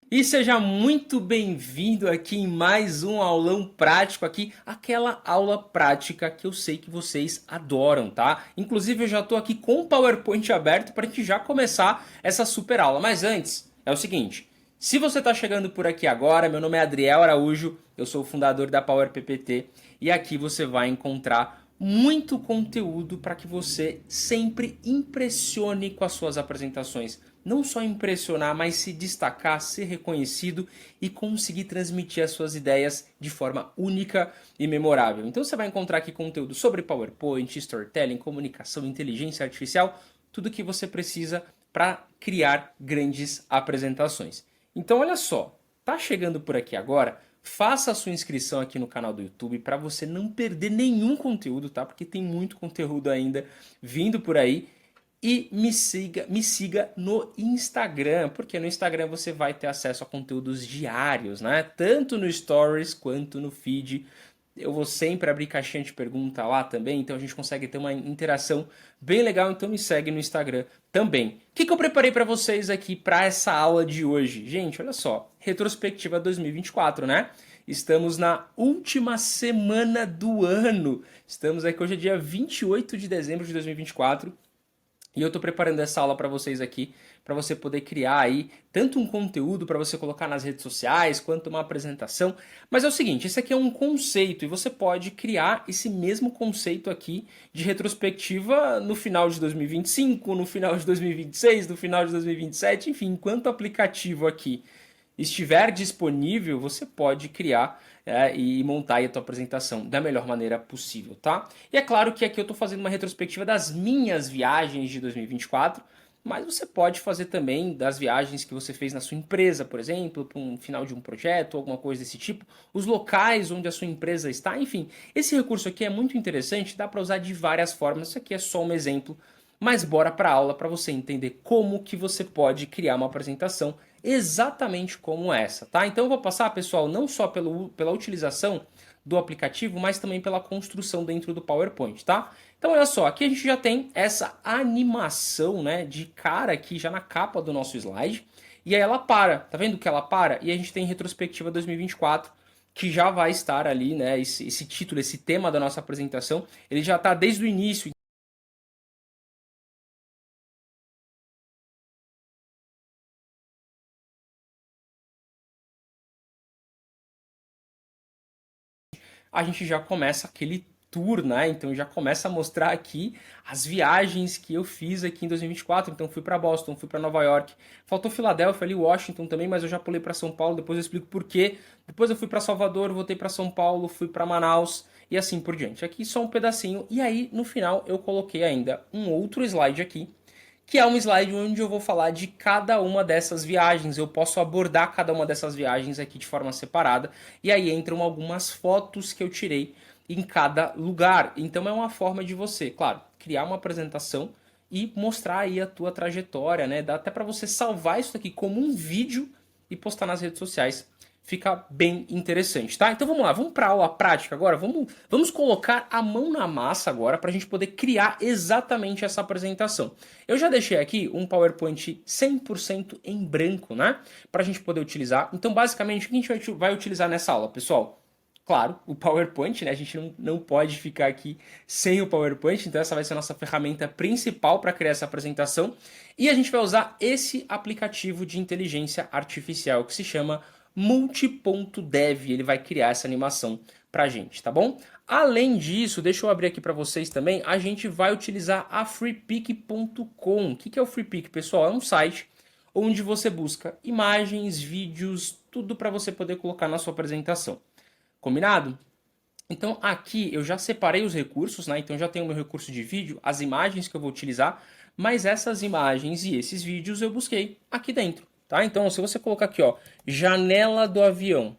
E seja muito bem-vindo aqui em mais um aulão prático aqui, aquela aula prática que eu sei que vocês adoram, tá? Inclusive eu já estou aqui com o PowerPoint aberto para a gente já começar essa super aula. Mas antes, é o seguinte, se você está chegando por aqui agora, meu nome é Adriel Araújo, eu sou o fundador da Power PPT e aqui você vai encontrar muito conteúdo para que você sempre impressione com as suas apresentações. Não só impressionar, mas se destacar, ser reconhecido e conseguir transmitir as suas ideias de forma única e memorável. Então você vai encontrar aqui conteúdo sobre PowerPoint, storytelling, comunicação, inteligência artificial, tudo que você precisa para criar grandes apresentações. Então olha só, tá chegando por aqui agora? Faça a sua inscrição aqui no canal do YouTube para você não perder nenhum conteúdo, tá? Porque tem muito conteúdo ainda vindo por aí. E me siga no Instagram, porque no Instagram você vai ter acesso a conteúdos diários, né? Tanto no Stories quanto no feed. Eu vou sempre abrir caixinha de pergunta lá também, então a gente consegue ter uma interação bem legal, então me segue no Instagram também. O que eu preparei para vocês aqui para essa aula de hoje? Gente, olha só, retrospectiva 2024, né? Estamos na última semana do ano. Estamos aqui hoje é dia 28 de dezembro de 2024. E eu estou preparando essa aula para vocês aqui, para você poder criar aí tanto um conteúdo para você colocar nas redes sociais, quanto uma apresentação. Mas é o seguinte, esse aqui é um conceito e você pode criar esse mesmo conceito aqui de retrospectiva no final de 2025, no final de 2026, no final de 2027, enfim, enquanto aplicativo aqui estiver disponível, você pode criar e montar aí a tua apresentação da melhor maneira possível, tá? E é claro que aqui eu estou fazendo uma retrospectiva das minhas viagens de 2024, mas você pode fazer também das viagens que você fez na sua empresa, por exemplo, para um final de um projeto, alguma coisa desse tipo, os locais onde a sua empresa está, enfim. Esse recurso aqui é muito interessante, dá para usar de várias formas, isso aqui é só um exemplo, mas bora para a aula para você entender como que você pode criar uma apresentação exatamente como essa, tá? Então eu vou passar, pessoal, não só pela utilização do aplicativo, mas também pela construção dentro do PowerPoint, tá? Então olha só, aqui a gente já tem essa animação, né, de cara aqui já na capa do nosso slide, e aí ela para, tá vendo que ela para? E a gente tem retrospectiva 2024, que já vai estar ali, né, esse título, esse tema da nossa apresentação, ele já está desde o início. A gente já começa aquele tour, né? Então já começa a mostrar aqui as viagens que eu fiz aqui em 2024. Então fui para Boston, fui para Nova York, faltou Filadélfia ali, Washington também, mas eu já pulei para São Paulo, depois eu explico por quê. Depois eu fui para Salvador, voltei para São Paulo, fui para Manaus e assim por diante. Aqui só um pedacinho e aí no final eu coloquei ainda um outro slide aqui, que é um slide onde eu vou falar de cada uma dessas viagens. Eu posso abordar cada uma dessas viagens aqui de forma separada. E aí entram algumas fotos que eu tirei em cada lugar. Então é uma forma de você, claro, criar uma apresentação e mostrar aí a tua trajetória, né? Dá até para você salvar isso aqui como um vídeo e postar nas redes sociais. Fica bem interessante, tá? Então vamos lá, vamos para a aula prática agora. Vamos colocar a mão na massa agora para a gente poder criar exatamente essa apresentação. Eu já deixei aqui um PowerPoint 100% em branco, né? Para a gente poder utilizar. Então, basicamente, o que a gente vai utilizar nessa aula, pessoal? Claro, o PowerPoint, né? A gente não pode ficar aqui sem o PowerPoint, então essa vai ser a nossa ferramenta principal para criar essa apresentação. E a gente vai usar esse aplicativo de inteligência artificial que se chama Multi.dev. Ele vai criar essa animação para a gente, tá bom? Além disso, deixa eu abrir aqui para vocês também, a gente vai utilizar a freepik.com. O que é o Freepik, pessoal? É um site onde você busca imagens, vídeos, tudo para você poder colocar na sua apresentação. Combinado? Então aqui eu já separei os recursos, né? Então já tenho o meu recurso de vídeo, as imagens que eu vou utilizar, mas essas imagens e esses vídeos eu busquei aqui dentro, tá? Então se você colocar aqui, ó, janela do avião,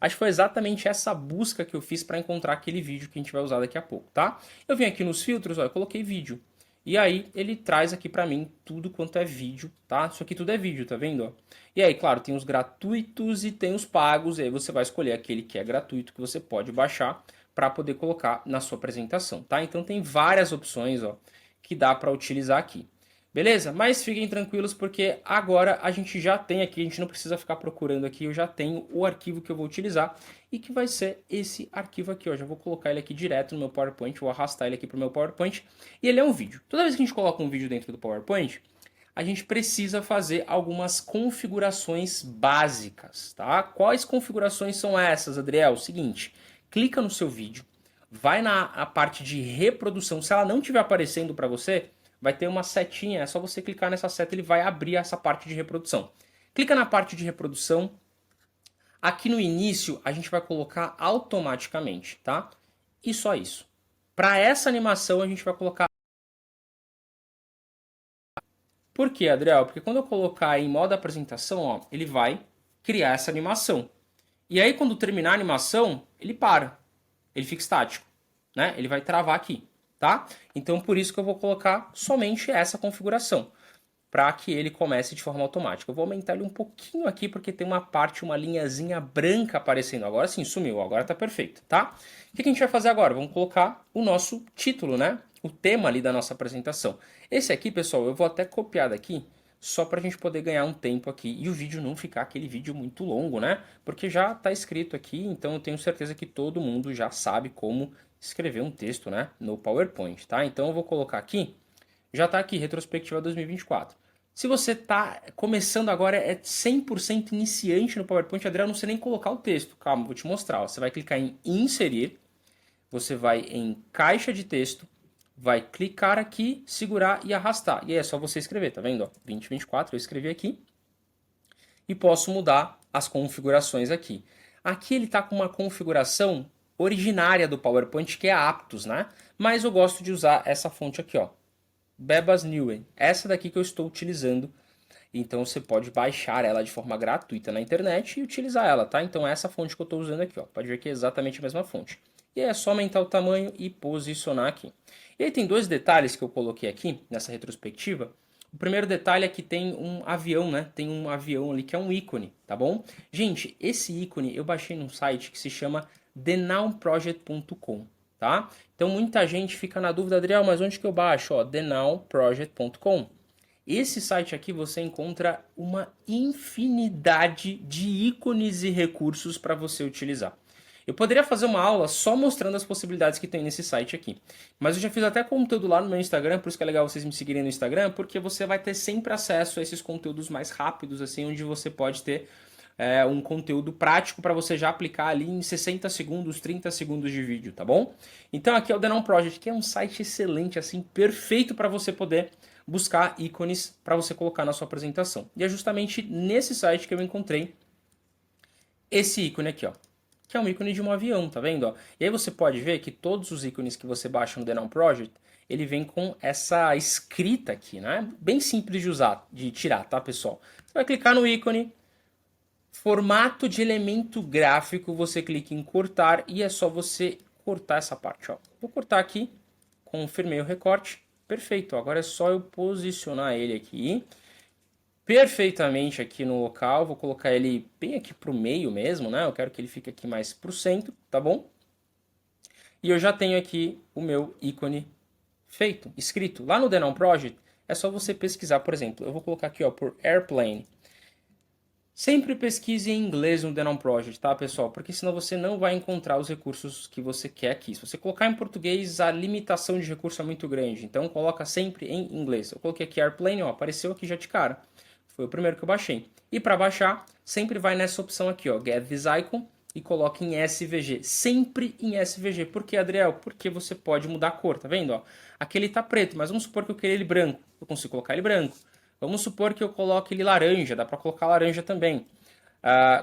acho que foi exatamente essa busca que eu fiz para encontrar aquele vídeo que a gente vai usar daqui a pouco, tá? Eu vim aqui nos filtros, ó, eu coloquei vídeo. E aí ele traz aqui para mim tudo quanto é vídeo, tá? Isso aqui tudo é vídeo, tá vendo? Ó? E aí, claro, tem os gratuitos e tem os pagos, e aí você vai escolher aquele que é gratuito que você pode baixar para poder colocar na sua apresentação, tá? Então tem várias opções, ó, que dá para utilizar aqui. Beleza? Mas fiquem tranquilos porque agora a gente já tem aqui, a gente não precisa ficar procurando aqui, eu já tenho o arquivo que eu vou utilizar e que vai ser esse arquivo aqui, ó. Já vou colocar ele aqui direto no meu PowerPoint, vou arrastar ele aqui para o meu PowerPoint e ele é um vídeo. Toda vez que a gente coloca um vídeo dentro do PowerPoint, a gente precisa fazer algumas configurações básicas, tá? Quais configurações são essas, Adriel? Seguinte, clica no seu vídeo, vai na parte de reprodução, se ela não estiver aparecendo para você, vai ter uma setinha, é só você clicar nessa seta, ele vai abrir essa parte de reprodução. Clica na parte de reprodução. Aqui no início a gente vai colocar automaticamente, tá? E só isso. Para essa animação a gente vai colocar. Por quê, Adriel? Porque quando eu colocar em modo apresentação, ó, ele vai criar essa animação. E aí quando terminar a animação, ele para. Ele fica estático, né? Ele vai travar aqui, tá? Então por isso que eu vou colocar somente essa configuração, para que ele comece de forma automática. Eu vou aumentar ele um pouquinho aqui, porque tem uma parte, uma linhazinha branca aparecendo. Agora sim, sumiu, agora tá perfeito, tá? O que a gente vai fazer agora? Vamos colocar o nosso título, né? O tema ali da nossa apresentação. Esse aqui, pessoal, eu vou até copiar daqui, só para a gente poder ganhar um tempo aqui e o vídeo não ficar aquele vídeo muito longo, né? Porque já está escrito aqui, então eu tenho certeza que todo mundo já sabe como escrever um texto, né? No PowerPoint, tá? Então eu vou colocar aqui, já está aqui, retrospectiva 2024. Se você está começando agora, é 100% iniciante no PowerPoint, Adriano, não sei nem colocar o texto. Calma, vou te mostrar. Ó. Você vai clicar em inserir, você vai em caixa de texto, vai clicar aqui, segurar e arrastar. E aí é só você escrever, tá vendo? Ó, 2024, eu escrevi aqui. E posso mudar as configurações aqui. Aqui ele está com uma configuração originária do PowerPoint, que é Aptos, né? Mas eu gosto de usar essa fonte aqui, ó. Bebas Newen. Essa daqui que eu estou utilizando. Então você pode baixar ela de forma gratuita na internet e utilizar ela, tá? Então essa fonte que eu estou usando aqui, ó. Pode ver que é exatamente a mesma fonte. E aí é só aumentar o tamanho e posicionar aqui. E aí tem dois detalhes que eu coloquei aqui nessa retrospectiva. O primeiro detalhe é que tem um avião, né? Tem um avião ali que é um ícone, tá bom? Gente, esse ícone eu baixei num site que se chama thenowproject.com, tá? Então muita gente fica na dúvida, Adriel, mas onde que eu baixo? Ó, thenowproject.com. Esse site aqui você encontra uma infinidade de ícones e recursos para você utilizar. Eu poderia fazer uma aula só mostrando as possibilidades que tem nesse site aqui. Mas eu já fiz até conteúdo lá no meu Instagram, por isso que é legal vocês me seguirem no Instagram, porque você vai ter sempre acesso a esses conteúdos mais rápidos, assim, onde você pode ter um conteúdo prático para você já aplicar ali em 60 segundos, 30 segundos de vídeo, tá bom? Então aqui é o The Noun Project, que é um site excelente, assim, perfeito para você poder buscar ícones para você colocar na sua apresentação. E é justamente nesse site que eu encontrei esse ícone aqui, ó, que é um ícone de um avião, tá vendo? Ó? E aí você pode ver que todos os ícones que você baixa no The Noun Project, ele vem com essa escrita aqui, né? Bem simples de usar, de tirar, tá, pessoal? Você vai clicar no ícone, formato de elemento gráfico, você clica em cortar e é só você cortar essa parte, ó. Vou cortar aqui, confirmei o recorte, perfeito. Agora é só eu posicionar ele aqui perfeitamente aqui no local. Vou colocar ele bem aqui pro meio mesmo, né? Eu quero que ele fique aqui mais pro centro, tá bom? E eu já tenho aqui o meu ícone feito, escrito. Lá no The Noun Project, é só você pesquisar, por exemplo, eu vou colocar aqui, ó, por Airplane. Sempre pesquise em inglês no The Noun Project, tá, pessoal? Porque senão você não vai encontrar os recursos que você quer aqui. Se você colocar em português, a limitação de recurso é muito grande. Então, coloca sempre em inglês. Eu coloquei aqui Airplane, ó, apareceu aqui já de cara. Foi o primeiro que eu baixei. E para baixar, sempre vai nessa opção aqui, ó, Get this icon, e coloque em SVG. Sempre em SVG. Por que, Adriel? Porque você pode mudar a cor, tá vendo? Ó? Aqui ele tá preto, mas vamos supor que eu queria ele branco. Eu consigo colocar ele branco. Vamos supor que eu coloque ele laranja, dá para colocar laranja também.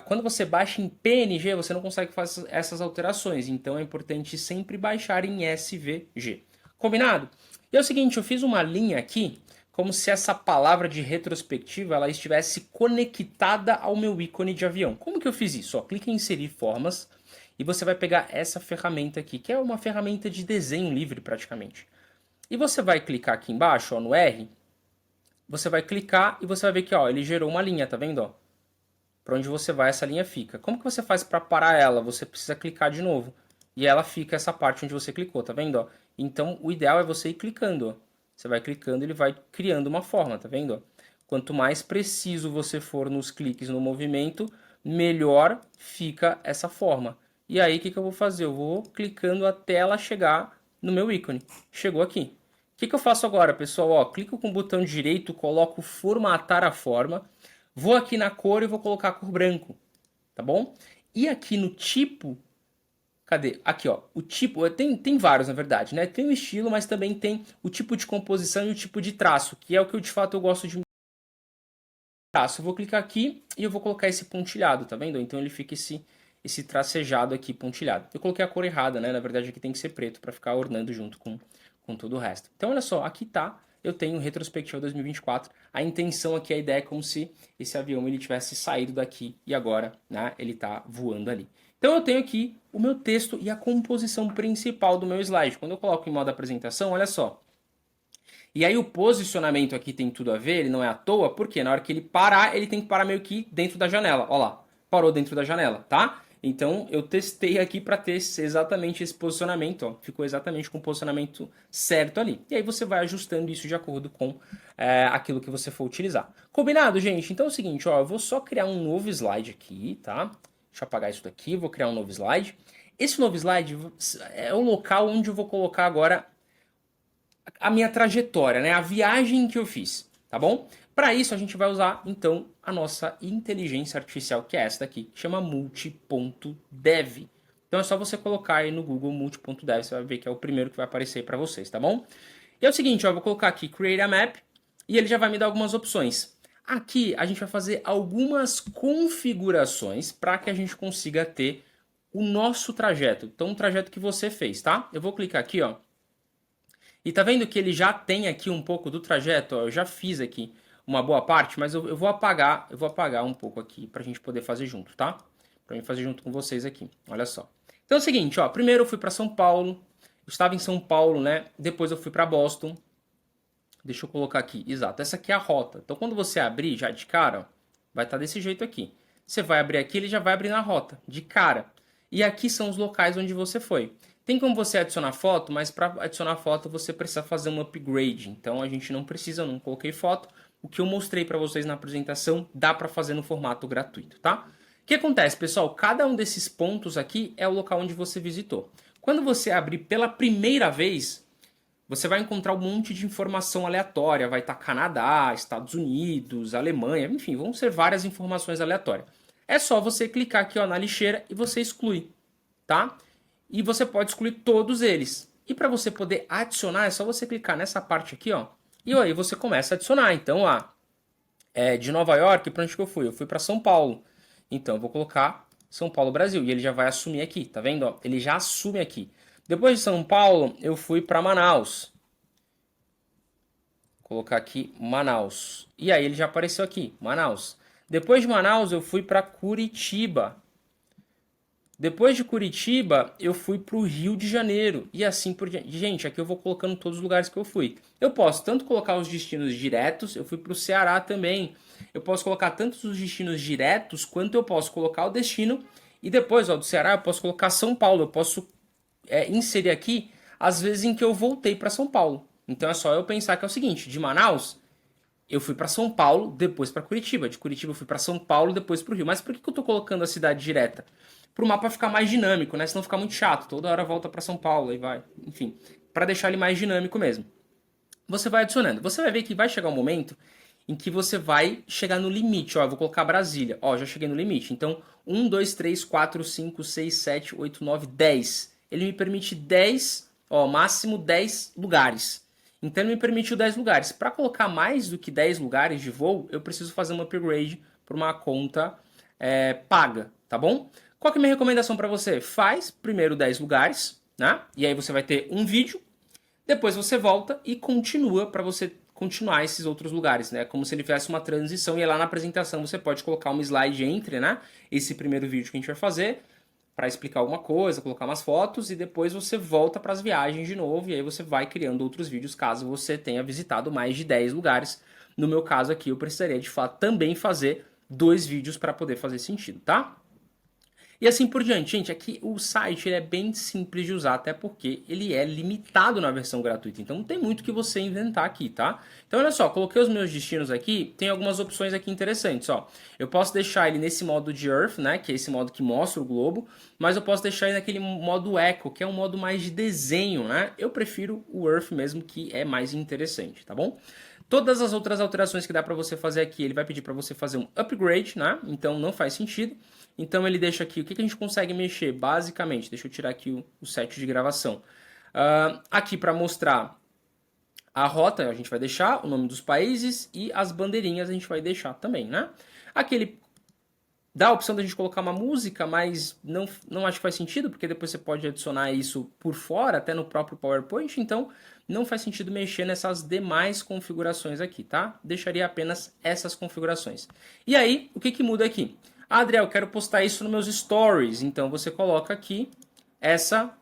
Quando você baixa em PNG, você não consegue fazer essas alterações, então é importante sempre baixar em SVG. Combinado? E é o seguinte, eu fiz uma linha aqui, como se essa palavra de retrospectiva ela estivesse conectada ao meu ícone de avião. Como que eu fiz isso? Ó, clique em inserir formas e você vai pegar essa ferramenta aqui, que é uma ferramenta de desenho livre praticamente. E você vai clicar aqui embaixo, ó, no R, você vai clicar e você vai ver que ó, ele gerou uma linha, tá vendo? Para onde você vai, essa linha fica. Como que você faz para parar ela? Você precisa clicar de novo. E ela fica essa parte onde você clicou, tá vendo? Então, o ideal é você ir clicando. Você vai clicando, ele vai criando uma forma, tá vendo? Quanto mais preciso você for nos cliques no movimento, melhor fica essa forma. E aí, o que eu vou fazer? Eu vou clicando até ela chegar no meu ícone. Chegou aqui. O que eu faço agora, pessoal? Ó, clico com o botão direito, coloco formatar a forma, vou aqui na cor e vou colocar a cor branco, tá bom? E aqui no tipo, cadê? Aqui, ó, o tipo, tem vários na verdade, né? Tem o estilo, mas também tem o tipo de composição e o tipo de traço, que é o que eu, de fato eu gosto de traço. Eu vou clicar aqui e eu vou colocar esse pontilhado, tá vendo? Então ele fica esse tracejado aqui pontilhado. Eu coloquei a cor errada, né? Na verdade aqui tem que ser preto para ficar ornando junto com todo o resto. Então olha só, aqui tá, eu tenho retrospectiva 2024. A intenção aqui, a ideia é como se esse avião ele tivesse saído daqui e agora, né, ele tá voando ali. Então eu tenho aqui o meu texto e a composição principal do meu slide. Quando eu coloco em modo apresentação, olha só, e aí o posicionamento aqui tem tudo a ver, ele não é à toa, porque na hora que ele parar, ele tem que parar meio que dentro da janela. Ó lá, parou dentro da janela, tá? Então eu testei aqui para ter exatamente esse posicionamento, ó, ficou exatamente com o posicionamento certo ali. E aí você vai ajustando isso de acordo com aquilo que você for utilizar. Combinado, gente? Então é o seguinte, ó, eu vou só criar um novo slide aqui, tá? Deixa eu apagar isso daqui, vou criar um novo slide. Esse novo slide é o local onde eu vou colocar agora a minha trajetória, né? A viagem que eu fiz, tá bom? Para isso a gente vai usar então a nossa inteligência artificial, que é essa daqui, que chama multi.dev. Então é só você colocar aí no Google multi.dev, você vai ver que é o primeiro que vai aparecer para vocês, tá bom? E é o seguinte, ó, eu vou colocar aqui Create a Map e ele já vai me dar algumas opções. Aqui a gente vai fazer algumas configurações para que a gente consiga ter o nosso trajeto. Então, o trajeto que você fez, tá? Eu vou clicar aqui, ó. E tá vendo que ele já tem aqui um pouco do trajeto? Ó, eu já fiz aqui uma boa parte, mas eu vou apagar um pouco aqui pra gente poder fazer junto, tá? Pra mim fazer junto com vocês aqui. Olha só. Então é o seguinte, ó, primeiro eu fui para São Paulo. Eu estava em São Paulo, né? Depois eu fui para Boston. Deixa eu colocar aqui. Exato, essa aqui é a rota. Então quando você abrir já de cara, ó, vai estar desse jeito aqui. Você vai abrir aqui, ele já vai abrir na rota, de cara. E aqui são os locais onde você foi. Tem como você adicionar foto, mas para adicionar foto você precisa fazer um upgrade. Então a gente não precisa, eu não coloquei foto. O que eu mostrei para vocês na apresentação dá para fazer no formato gratuito, tá? O que acontece, pessoal? Cada um desses pontos aqui é o local onde você visitou. Quando você abrir pela primeira vez, você vai encontrar um monte de informação aleatória. Vai estar Canadá, Estados Unidos, Alemanha, enfim, vão ser várias informações aleatórias. É só você clicar aqui ó, na lixeira e você exclui, tá? E você pode excluir todos eles. E para você poder adicionar, é só você clicar nessa parte aqui, ó. E aí você começa a adicionar. Então, de Nova York, para onde que eu fui? Eu fui para São Paulo. Então, eu vou colocar São Paulo, Brasil. E ele já vai assumir aqui, tá vendo? Ó? Ele já assume aqui. Depois de São Paulo, eu fui para Manaus. Vou colocar aqui Manaus. E aí ele já apareceu aqui, Manaus. Depois de Manaus, eu fui para Curitiba. Depois de Curitiba, eu fui para o Rio de Janeiro. E assim por diante. Gente, aqui eu vou colocando todos os lugares que eu fui. Eu posso tanto colocar os destinos diretos, eu fui para o Ceará também. Eu posso colocar tanto os destinos diretos, quanto eu posso colocar o destino. E depois, ó, do Ceará, eu posso colocar São Paulo. Eu posso inserir aqui as vezes em que eu voltei para São Paulo. Então é só eu pensar que é o seguinte, de Manaus, eu fui para São Paulo, depois para Curitiba. De Curitiba eu fui para São Paulo, depois para o Rio. Mas por que eu estou colocando a cidade direta? Para o mapa ficar mais dinâmico, né? Senão fica muito chato. Toda hora volta para São Paulo e vai. Enfim, para deixar ele mais dinâmico mesmo. Você vai adicionando. Você vai ver que vai chegar um momento em que você vai chegar no limite. Ó, eu vou colocar Brasília. Ó, já cheguei no limite. Então, 1, 2, 3, 4, 5, 6, 7, 8, 9, 10. Ele me permite 10, ó, máximo 10 lugares. Então ele me permitiu 10 lugares. Para colocar mais do que 10 lugares de voo, eu preciso fazer um upgrade para uma conta paga, tá bom? Qual que é a minha recomendação para você? Faz primeiro 10 lugares, né? E aí você vai ter um vídeo, depois você volta e continua para você continuar esses outros lugares, né? Como se ele tivesse uma transição e lá na apresentação você pode colocar uma slide entre, né? Esse primeiro vídeo que a gente vai fazer para explicar alguma coisa, colocar umas fotos e depois você volta para as viagens de novo e aí você vai criando outros vídeos caso você tenha visitado mais de 10 lugares. No meu caso aqui eu precisaria de fato também fazer 2 vídeos para poder fazer sentido, tá? E assim por diante. Gente, aqui o site ele é bem simples de usar, até porque ele é limitado na versão gratuita. Então não tem muito que você inventar aqui, tá? Então olha só, coloquei os meus destinos aqui, tem algumas opções aqui interessantes, ó. Eu posso deixar ele nesse modo de Earth, né, que é esse modo que mostra o globo, mas eu posso deixar ele naquele modo Echo, que é um modo mais de desenho, né? Eu prefiro o Earth mesmo, que é mais interessante, tá bom? Todas as outras alterações que dá para você fazer aqui, ele vai pedir para você fazer um upgrade, né? Então não faz sentido. Então ele deixa aqui, o que a gente consegue mexer? Basicamente, deixa eu tirar aqui o set de gravação. Aqui para mostrar a rota, a gente vai deixar o nome dos países e as bandeirinhas a gente vai deixar também, né? Aqui ele dá a opção da gente colocar uma música, mas não acho que faz sentido, porque depois você pode adicionar isso por fora, até no próprio PowerPoint, então não faz sentido mexer nessas demais configurações aqui, tá? Deixaria apenas essas configurações. E aí, o que que muda aqui? Ah, Adriel, eu quero postar isso nos meus stories, então você coloca aqui essa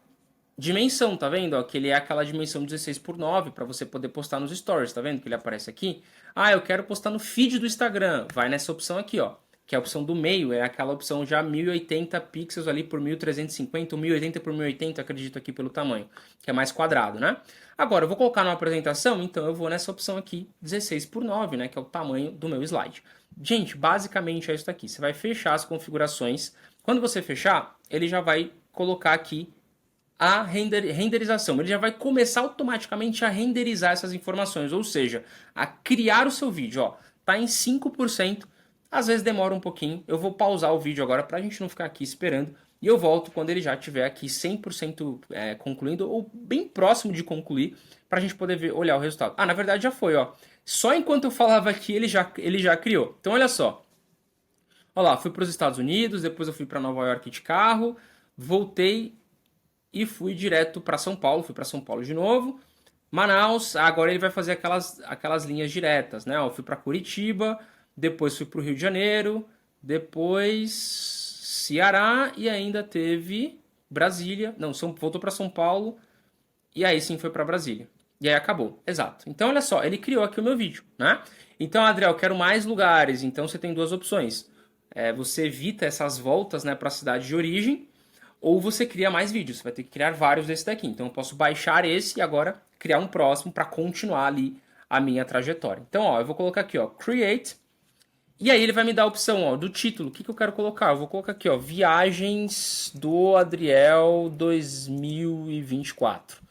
dimensão, tá vendo? Ó, que ele é aquela dimensão 16:9 para você poder postar nos stories, tá vendo que ele aparece aqui? Ah, eu quero postar no feed do Instagram, vai nessa opção aqui, ó, que é a opção do meio, é aquela opção já 1080 pixels ali por 1350, ou 1080 por 1080, acredito aqui pelo tamanho, que é mais quadrado, né? Agora, eu vou colocar numa apresentação, então eu vou nessa opção aqui, 16:9, né, que é o tamanho do meu slide. Gente, basicamente é isso daqui. Você vai fechar as configurações. Quando você fechar, ele já vai colocar aqui a renderização. Ele já vai começar automaticamente a renderizar essas informações, ou seja, a criar o seu vídeo. Ó, tá em 5%, às vezes demora um pouquinho. Eu vou pausar o vídeo agora para a gente não ficar aqui esperando. E eu volto quando ele já estiver aqui 100% concluindo, ou bem próximo de concluir, para a gente poder ver, olhar o resultado. Ah, na verdade já foi, ó. Só enquanto eu falava aqui, ele já criou. Então olha só. Olha lá, fui para os Estados Unidos, depois eu fui para Nova York de carro, voltei e fui direto para São Paulo, fui para São Paulo de novo. Manaus, agora ele vai fazer aquelas linhas diretas, né? Eu fui para Curitiba, depois fui para o Rio de Janeiro, depois Ceará e ainda teve Brasília. Não, voltou para São Paulo e aí sim foi para Brasília. E aí acabou, exato. Então olha só, ele criou aqui o meu vídeo, né? Então, Adriel, eu quero mais lugares. Então você tem duas opções. Você evita essas voltas, né, para a cidade de origem, ou você cria mais vídeos. Você vai ter que criar vários desse daqui. Então eu posso baixar esse e agora criar um próximo para continuar ali a minha trajetória. Então, ó, eu vou colocar aqui, ó, Create. E aí ele vai me dar a opção, ó, do título. O que eu quero colocar? Eu vou colocar aqui, ó, Viagens do Adriel 2024.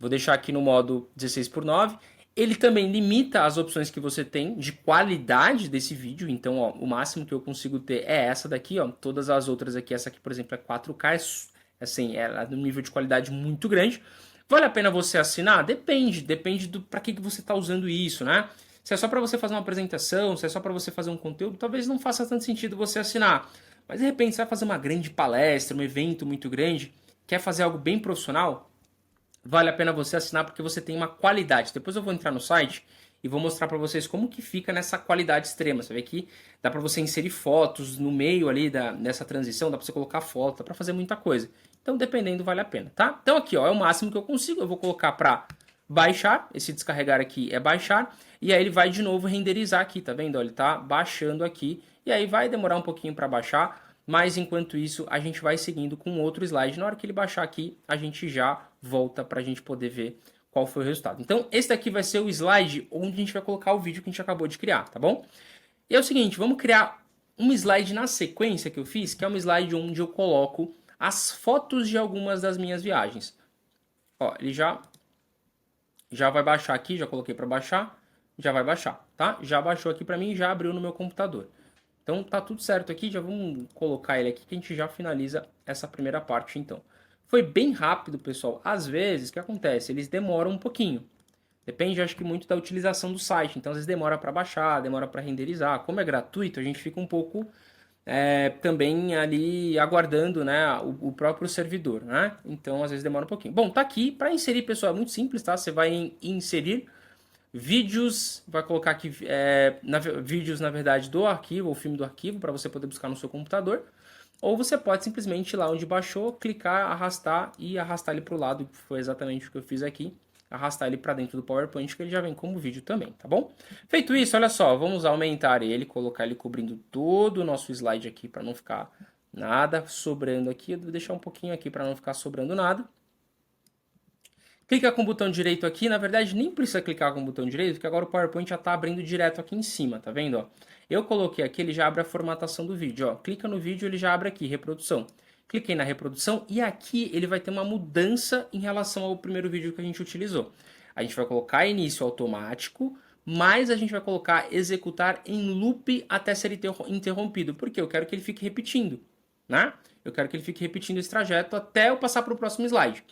Vou deixar aqui no modo 16:9. Ele também limita as opções que você tem de qualidade desse vídeo. Então, ó, o máximo que eu consigo ter é essa daqui, ó. Todas as outras aqui, essa aqui, por exemplo, é 4K, assim, é de um nível de qualidade muito grande. Vale a pena você assinar? Depende do para que você está usando isso, né? Se é só para você fazer uma apresentação, se é só para você fazer um conteúdo, talvez não faça tanto sentido você assinar. Mas de repente você vai fazer uma grande palestra, um evento muito grande, quer fazer algo bem profissional? Vale a pena você assinar porque você tem uma qualidade. Depois eu vou entrar no site e vou mostrar para vocês como que fica nessa qualidade extrema. Você vê que dá para você inserir fotos no meio ali dessa transição, dá para você colocar foto, dá para fazer muita coisa. Então, dependendo, vale a pena, tá? Então aqui, ó, é o máximo que eu consigo. Eu vou colocar para baixar. Esse descarregar aqui é baixar. E aí ele vai de novo renderizar aqui, tá vendo? Ele tá baixando aqui. E aí vai demorar um pouquinho para baixar. Mas enquanto isso, a gente vai seguindo com outro slide. Na hora que ele baixar aqui, a gente já volta para a gente poder ver qual foi o resultado. Então, esse daqui vai ser o slide onde a gente vai colocar o vídeo que a gente acabou de criar, tá bom? E é o seguinte, vamos criar um slide na sequência que eu fiz, que é um slide onde eu coloco as fotos de algumas das minhas viagens. Ó, ele já vai baixar aqui, já coloquei para baixar, já vai baixar, tá? Já baixou aqui para mim e já abriu no meu computador. Então tá tudo certo aqui, já vamos colocar ele aqui que a gente já finaliza essa primeira parte então. Foi bem rápido, pessoal. Às vezes, o que acontece? Eles demoram um pouquinho. Depende, acho que muito da utilização do site. Então, às vezes demora para baixar, demora para renderizar. Como é gratuito, a gente fica um pouco também ali aguardando, né, o próprio servidor, né? Então, às vezes demora um pouquinho. Bom, tá aqui. Para inserir, pessoal, é muito simples, tá? Você vai em inserir vídeos, vai colocar aqui vídeos, na verdade, do arquivo, ou filme do arquivo, para você poder buscar no seu computador. Ou você pode simplesmente ir lá onde baixou, clicar, arrastar e arrastar ele para o lado, que foi exatamente o que eu fiz aqui. Arrastar ele para dentro do PowerPoint, que ele já vem como vídeo também, tá bom? Feito isso, olha só, vamos aumentar ele, colocar ele cobrindo todo o nosso slide aqui para não ficar Nada sobrando aqui, eu vou deixar um pouquinho aqui para não ficar sobrando nada. Clica com o botão direito aqui, na verdade nem precisa clicar com o botão direito, porque agora o PowerPoint já está abrindo direto aqui em cima, tá vendo? Ó? Eu coloquei aqui, ele já abre a formatação do vídeo. Ó. Clica no vídeo, ele já abre aqui, reprodução. Cliquei na reprodução e aqui ele vai ter uma mudança em relação ao primeiro vídeo que a gente utilizou. A gente vai colocar início automático, mas a gente vai colocar executar em loop até ser interrompido, porque eu quero que ele fique repetindo, né? Eu quero que ele fique repetindo esse trajeto até eu passar para o próximo slide.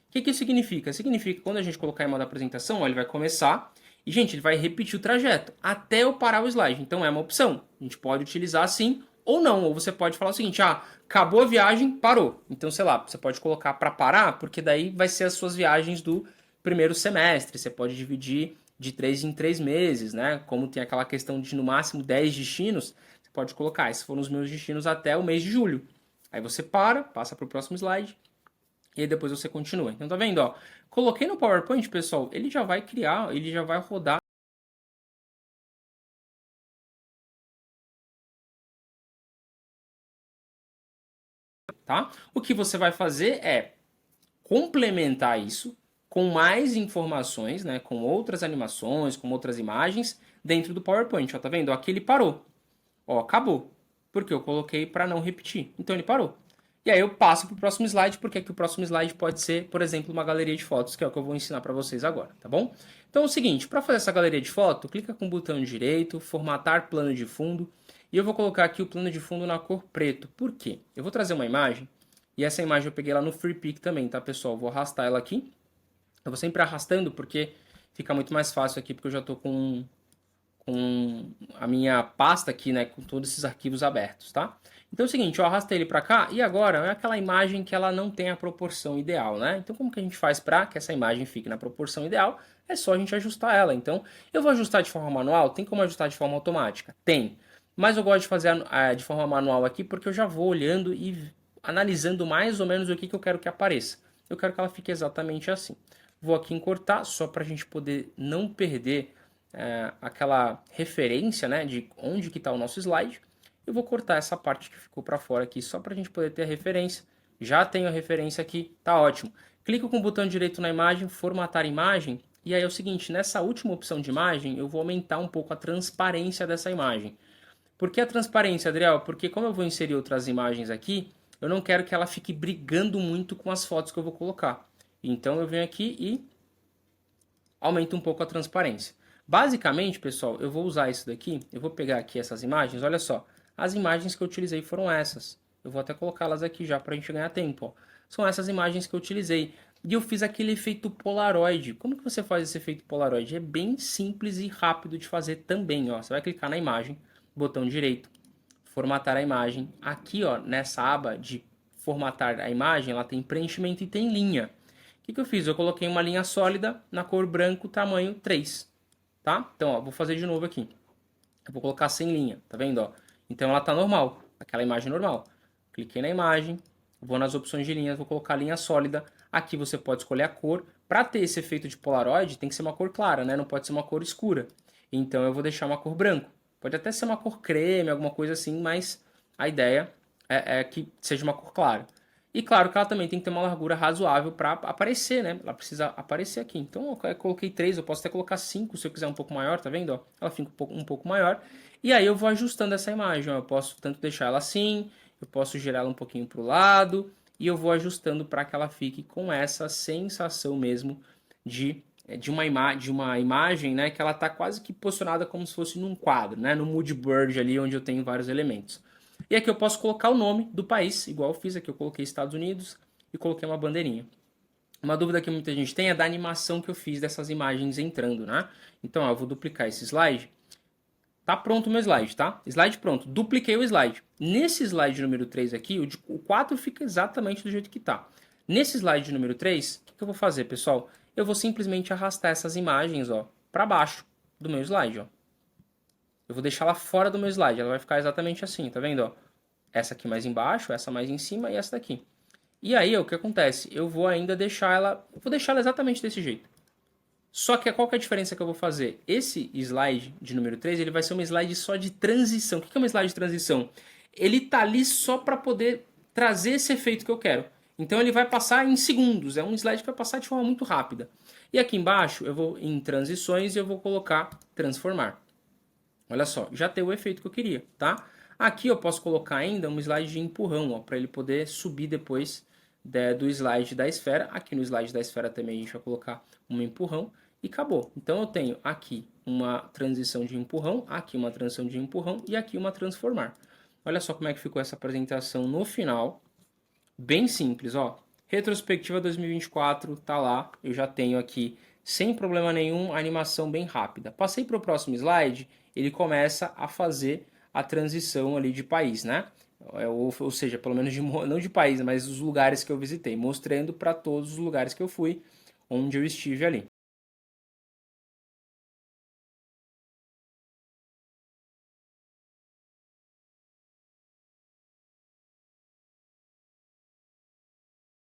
O que isso significa? Significa que quando a gente colocar em modo apresentação, ó, ele vai começar e, gente, ele vai repetir o trajeto até eu parar o slide. Então é uma opção. A gente pode utilizar assim ou não. Ou você pode falar o seguinte, acabou a viagem, parou. Então, sei lá, você pode colocar para parar, porque daí vai ser as suas viagens do primeiro semestre. Você pode dividir de 3 em 3 meses, né? Como tem aquela questão de no máximo 10 destinos, você pode colocar, esses foram os meus destinos até o mês de julho. Aí você passa para o próximo slide, e aí depois você continua. Então tá vendo, ó? Coloquei no PowerPoint, pessoal, ele já vai criar, ele já vai rodar. Tá? O que você vai fazer é complementar isso com mais informações, né, com outras animações, com outras imagens dentro do PowerPoint. Ó, tá vendo? Aqui ele parou. Ó, acabou. Porque eu coloquei para não repetir. Então ele parou. E aí eu passo para o próximo slide, porque aqui o próximo slide pode ser, por exemplo, uma galeria de fotos, que é o que eu vou ensinar para vocês agora, tá bom? Então é o seguinte, para fazer essa galeria de foto, clica com o botão direito, formatar plano de fundo, e eu vou colocar aqui o plano de fundo na cor preto. Por quê? Eu vou trazer uma imagem, e essa imagem eu peguei lá no FreePic também, tá, pessoal? Vou arrastar ela aqui. Eu vou sempre arrastando, porque fica muito mais fácil aqui, porque eu já estou com a minha pasta aqui, né, com todos esses arquivos abertos, tá? Então é o seguinte, eu arrastei ele para cá e agora é aquela imagem que ela não tem a proporção ideal, né? Então como que a gente faz para que essa imagem fique na proporção ideal? É só a gente ajustar ela. Então eu vou ajustar de forma manual, tem como ajustar de forma automática? Tem. Mas eu gosto de fazer de forma manual aqui porque eu já vou olhando e analisando mais ou menos o que eu quero que apareça. Eu quero que ela fique exatamente assim. Vou aqui em cortar, só para a gente poder não perder aquela referência, né, de onde que está o nosso slide. Eu vou cortar essa parte que ficou para fora aqui, só para a gente poder ter a referência. Já tenho a referência aqui, tá ótimo. Clico com o botão direito na imagem, formatar imagem, e aí é o seguinte, nessa última opção de imagem, eu vou aumentar um pouco a transparência dessa imagem. Por que a transparência, Adriel? Porque como eu vou inserir outras imagens aqui, eu não quero que ela fique brigando muito com as fotos que eu vou colocar. Então eu venho aqui e aumento um pouco a transparência. Basicamente, pessoal, eu vou usar isso daqui, eu vou pegar aqui essas imagens, olha só, as imagens que eu utilizei foram essas. Eu vou até colocá-las aqui já para a gente ganhar tempo. Ó. São essas imagens que eu utilizei. E eu fiz aquele efeito Polaroid. Como que você faz esse efeito Polaroid? É bem simples e rápido de fazer também. Ó. Você vai clicar na imagem, botão direito, formatar a imagem. Aqui, ó, nessa aba de formatar a imagem, ela tem preenchimento e tem linha. O que eu fiz? Eu coloquei uma linha sólida na cor branco, tamanho 3. Tá? Então, ó, vou fazer de novo aqui. Eu vou colocar sem linha, tá vendo? Ó? Então ela tá normal, aquela imagem normal. Cliquei na imagem, vou nas opções de linhas, vou colocar linha sólida. Aqui você pode escolher a cor. Para ter esse efeito de Polaroid, tem que ser uma cor clara, né? Não pode ser uma cor escura. Então eu vou deixar uma cor branco. Pode até ser uma cor creme, alguma coisa assim, mas a ideia é que seja uma cor clara. E claro que ela também tem que ter uma largura razoável para aparecer, né? Ela precisa aparecer aqui. Então eu coloquei 3, eu posso até colocar 5 se eu quiser um pouco maior, tá vendo? Ó, ela fica um pouco maior. E aí eu vou ajustando essa imagem. Ó. Eu posso tanto deixar ela assim, eu posso girar ela um pouquinho para o lado. E eu vou ajustando para que ela fique com essa sensação mesmo de uma imagem, né? Que ela está quase que posicionada como se fosse num quadro, né? No mood board ali, onde eu tenho vários elementos. E aqui eu posso colocar o nome do país, igual eu fiz aqui, eu coloquei Estados Unidos e coloquei uma bandeirinha. Uma dúvida que muita gente tem é da animação que eu fiz dessas imagens entrando, né? Então, ó, eu vou duplicar esse slide. Tá pronto o meu slide, tá? Slide pronto. Dupliquei o slide. Nesse slide número 3 aqui, o 4 fica exatamente do jeito que tá. Nesse slide número 3, o que eu vou fazer, pessoal? Eu vou simplesmente arrastar essas imagens, ó, para baixo do meu slide, ó. Eu vou deixar ela fora do meu slide, ela vai ficar exatamente assim, tá vendo? Ó? Essa aqui mais embaixo, essa mais em cima e essa daqui. E aí, ó, o que acontece? Eu vou ainda deixar ela... Eu vou deixar ela exatamente desse jeito. Só que qual que é a diferença que eu vou fazer? Esse slide de número 3, ele vai ser uma slide só de transição. O que é uma slide de transição? ele tá ali só para poder trazer esse efeito que eu quero. Então ele vai passar em segundos, é um slide que vai passar de forma muito rápida. E aqui embaixo eu vou em transições e eu vou colocar transformar. Olha só, já tem o efeito que eu queria, tá? Aqui eu posso colocar ainda um slide de empurrão, para ele poder subir depois do slide da esfera. Aqui no slide da esfera também a gente vai colocar um empurrão e acabou. Então eu tenho aqui uma transição de empurrão, aqui uma transição de empurrão e aqui uma transformar. Olha só como é que ficou essa apresentação no final. Bem simples, ó. Retrospectiva 2024, tá lá. Eu já tenho aqui, sem problema nenhum, a animação bem rápida. Passei para o próximo slide, ele começa a fazer a transição ali de país, né? Ou seja, pelo menos não de país, mas os lugares que eu visitei, mostrando para todos os lugares que eu fui, onde eu estive ali.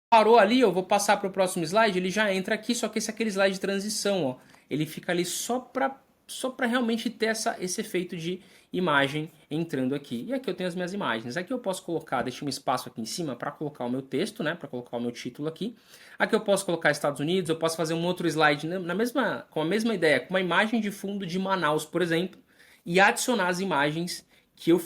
Parou ali, eu vou passar para o próximo slide, ele já entra aqui, só que esse é aquele slide de transição, ó. Ele fica ali só para realmente ter esse efeito de imagem entrando aqui. E aqui eu tenho as minhas imagens. Aqui eu posso colocar, deixa um espaço aqui em cima para colocar o meu texto, né, para colocar o meu título aqui. Aqui eu posso colocar Estados Unidos, eu posso fazer um outro slide com a mesma ideia, com uma imagem de fundo de Manaus, por exemplo, e adicionar as imagens que eu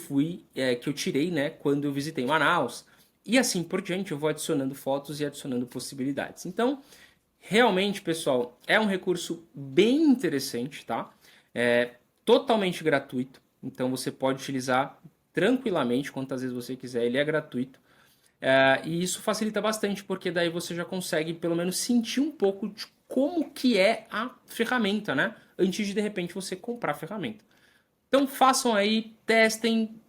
tirei, né, quando eu visitei Manaus. E assim por diante, eu vou adicionando fotos e adicionando possibilidades. Então, realmente, pessoal, é um recurso bem interessante, tá? É totalmente gratuito, então você pode utilizar tranquilamente, quantas vezes você quiser, ele é gratuito. E isso facilita bastante, porque daí você já consegue pelo menos sentir um pouco de como que é a ferramenta, né? Antes de repente você comprar a ferramenta. Então façam aí, testem,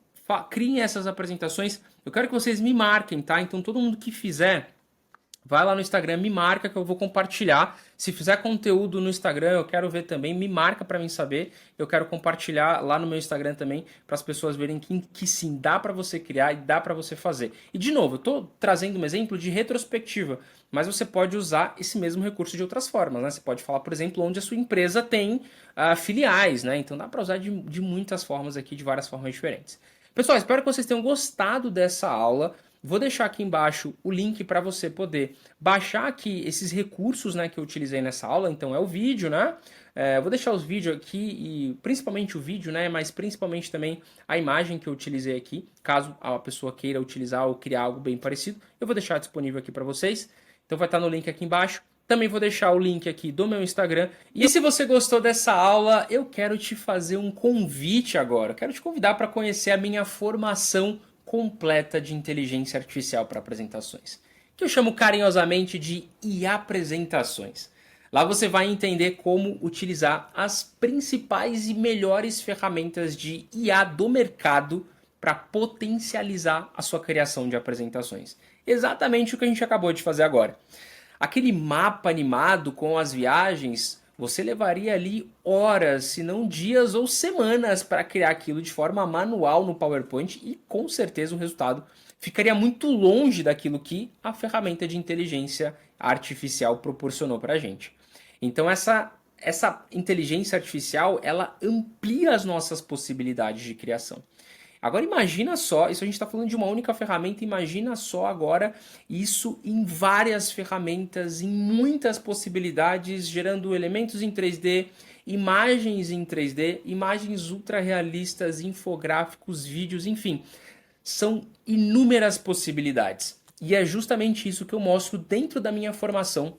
criem essas apresentações. Eu quero que vocês me marquem, tá? Então todo mundo que fizer, vai lá no Instagram, me marca que eu vou compartilhar. Se fizer conteúdo no Instagram, eu quero ver também, me marca para mim saber. Eu quero compartilhar lá no meu Instagram também, para as pessoas verem que sim, dá para você criar e dá para você fazer. E de novo, eu estou trazendo um exemplo de retrospectiva, mas você pode usar esse mesmo recurso de outras formas, né? Você pode falar, por exemplo, onde a sua empresa tem filiais, né? Então dá para usar de muitas formas aqui, de várias formas diferentes. Pessoal, espero que vocês tenham gostado dessa aula. Vou deixar aqui embaixo o link para você poder baixar aqui esses recursos, né, que eu utilizei nessa aula. Então é o vídeo, né? Vou deixar os vídeos aqui, e principalmente o vídeo, né? Mas principalmente também a imagem que eu utilizei aqui. Caso a pessoa queira utilizar ou criar algo bem parecido, eu vou deixar disponível aqui para vocês. Então vai estar no link aqui embaixo. Também vou deixar o link aqui do meu Instagram. E se você gostou dessa aula, eu quero te fazer um convite agora. Eu quero te convidar para conhecer a minha formação completa de inteligência artificial para apresentações, que eu chamo carinhosamente de IA Apresentações. Lá você vai entender como utilizar as principais e melhores ferramentas de IA do mercado para potencializar a sua criação de apresentações. Exatamente o que a gente acabou de fazer agora. Aquele mapa animado com as viagens, você levaria ali horas, se não dias ou semanas para criar aquilo de forma manual no PowerPoint e com certeza o resultado ficaria muito longe daquilo que a ferramenta de inteligência artificial proporcionou para a gente. Então essa inteligência artificial, ela amplia as nossas possibilidades de criação. Agora imagina só, isso a gente está falando de uma única ferramenta, imagina só agora isso em várias ferramentas, em muitas possibilidades, gerando elementos em 3D, imagens em 3D, imagens ultra realistas, infográficos, vídeos, enfim. São inúmeras possibilidades. E é justamente isso que eu mostro dentro da minha formação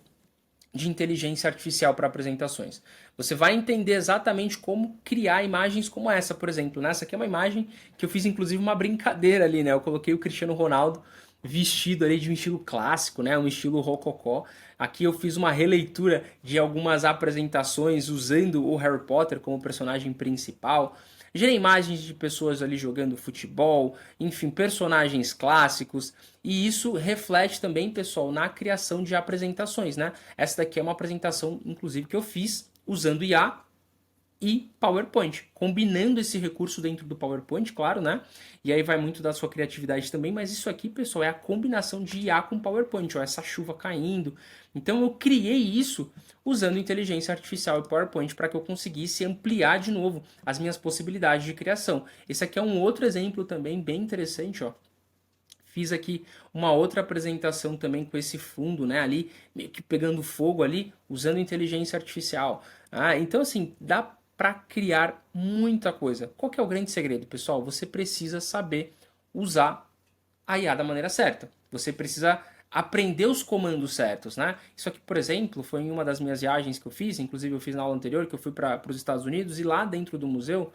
de inteligência artificial para apresentações. Você vai entender exatamente como criar imagens como essa, por exemplo. Né? Essa aqui é uma imagem que eu fiz inclusive uma brincadeira ali, né? Eu coloquei o Cristiano Ronaldo vestido ali de um estilo clássico, né? Um estilo rococó. Aqui eu fiz uma releitura de algumas apresentações usando o Harry Potter como personagem principal. Gerei imagens de pessoas ali jogando futebol, enfim, personagens clássicos. E isso reflete também, pessoal, na criação de apresentações, né? Essa daqui é uma apresentação, inclusive, que eu fiz usando IA e PowerPoint, combinando esse recurso dentro do PowerPoint, claro, né? E aí vai muito da sua criatividade também, mas isso aqui, pessoal, é a combinação de IA com PowerPoint, ó, essa chuva caindo. Então eu criei isso usando inteligência artificial e PowerPoint para que eu conseguisse ampliar de novo as minhas possibilidades de criação. Esse aqui é um outro exemplo também bem interessante, ó. Fiz aqui uma outra apresentação também com esse fundo, né, ali, meio que pegando fogo ali, usando inteligência artificial. Então, assim, dá para criar muita coisa. Qual que é o grande segredo, pessoal? Você precisa saber usar a IA da maneira certa. Você precisa aprender os comandos certos, né? Isso aqui, por exemplo, foi em uma das minhas viagens que eu fiz, inclusive eu fiz na aula anterior, que eu fui para os Estados Unidos, e lá dentro do museu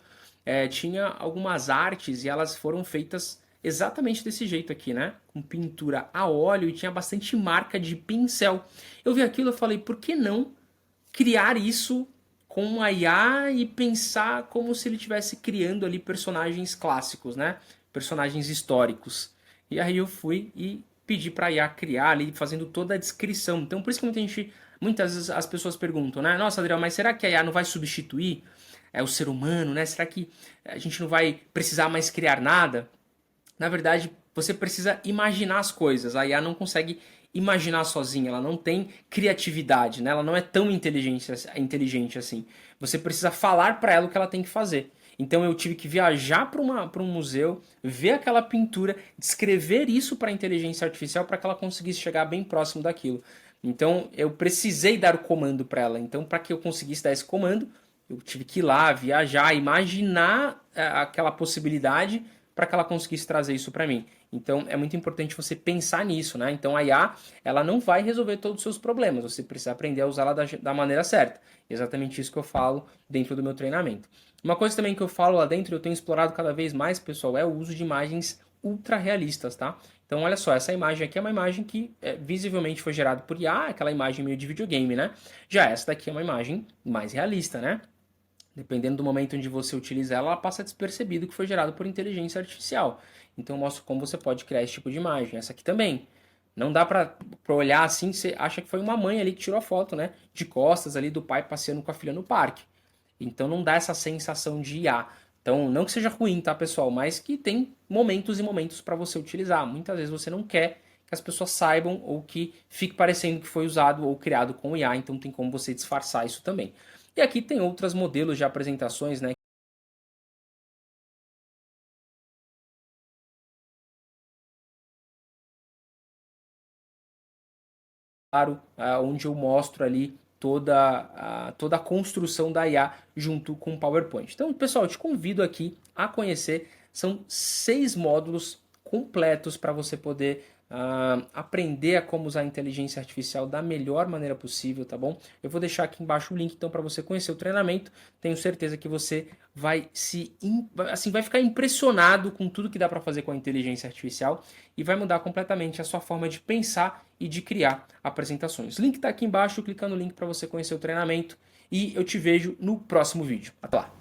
tinha algumas artes e elas foram feitas exatamente desse jeito aqui, né? Com pintura a óleo e tinha bastante marca de pincel. Eu vi aquilo e falei, por que não criar isso com a IA e pensar como se ele estivesse criando ali personagens clássicos, né? Personagens históricos. E aí eu fui e pedi para a IA criar ali, fazendo toda a descrição. Então por isso que muitas vezes as pessoas perguntam, né? Nossa, Adriel, mas será que a IA não vai substituir o ser humano, né? Será que a gente não vai precisar mais criar nada? Na verdade, você precisa imaginar as coisas. A IA não consegue imaginar sozinha, ela não tem criatividade, né? Ela não é tão inteligente assim. Você precisa falar para ela o que ela tem que fazer. Então eu tive que viajar para um museu, ver aquela pintura, descrever isso para a inteligência artificial para que ela conseguisse chegar bem próximo daquilo. Então eu precisei dar o comando para ela. Então para que eu conseguisse dar esse comando, eu tive que ir lá, viajar, imaginar aquela possibilidade para que ela conseguisse trazer isso para mim. Então é muito importante você pensar nisso, né? Então a IA, ela não vai resolver todos os seus problemas, você precisa aprender a usá-la da maneira certa. Exatamente isso que eu falo dentro do meu treinamento. Uma coisa também que eu falo lá dentro, eu tenho explorado cada vez mais, pessoal, é o uso de imagens ultra realistas, tá? Então olha só, essa imagem aqui é uma imagem que visivelmente foi gerada por IA, aquela imagem meio de videogame, né? Já essa daqui é uma imagem mais realista, né? Dependendo do momento onde você utiliza ela, ela passa despercebido que foi gerado por inteligência artificial. Então eu mostro como você pode criar esse tipo de imagem. Essa aqui também. Não dá pra olhar assim, você acha que foi uma mãe ali que tirou a foto, né? De costas ali do pai passeando com a filha no parque. Então não dá essa sensação de IA. Então não que seja ruim, tá, pessoal? Mas que tem momentos e momentos para você utilizar. Muitas vezes você não quer que as pessoas saibam ou que fique parecendo que foi usado ou criado com IA. Então tem como você disfarçar isso também. E aqui tem outros modelos de apresentações, né? Claro, onde eu mostro ali toda a construção da IA junto com o PowerPoint. Então, pessoal, eu te convido aqui a conhecer. São 6 módulos completos para você poder aprender a como usar a inteligência artificial da melhor maneira possível, tá bom? Eu vou deixar aqui embaixo o link então para você conhecer o treinamento. Tenho certeza que você vai ficar impressionado com tudo que dá para fazer com a inteligência artificial e vai mudar completamente a sua forma de pensar e de criar apresentações. O link está aqui embaixo, clica no link para você conhecer o treinamento e eu te vejo no próximo vídeo. Até lá!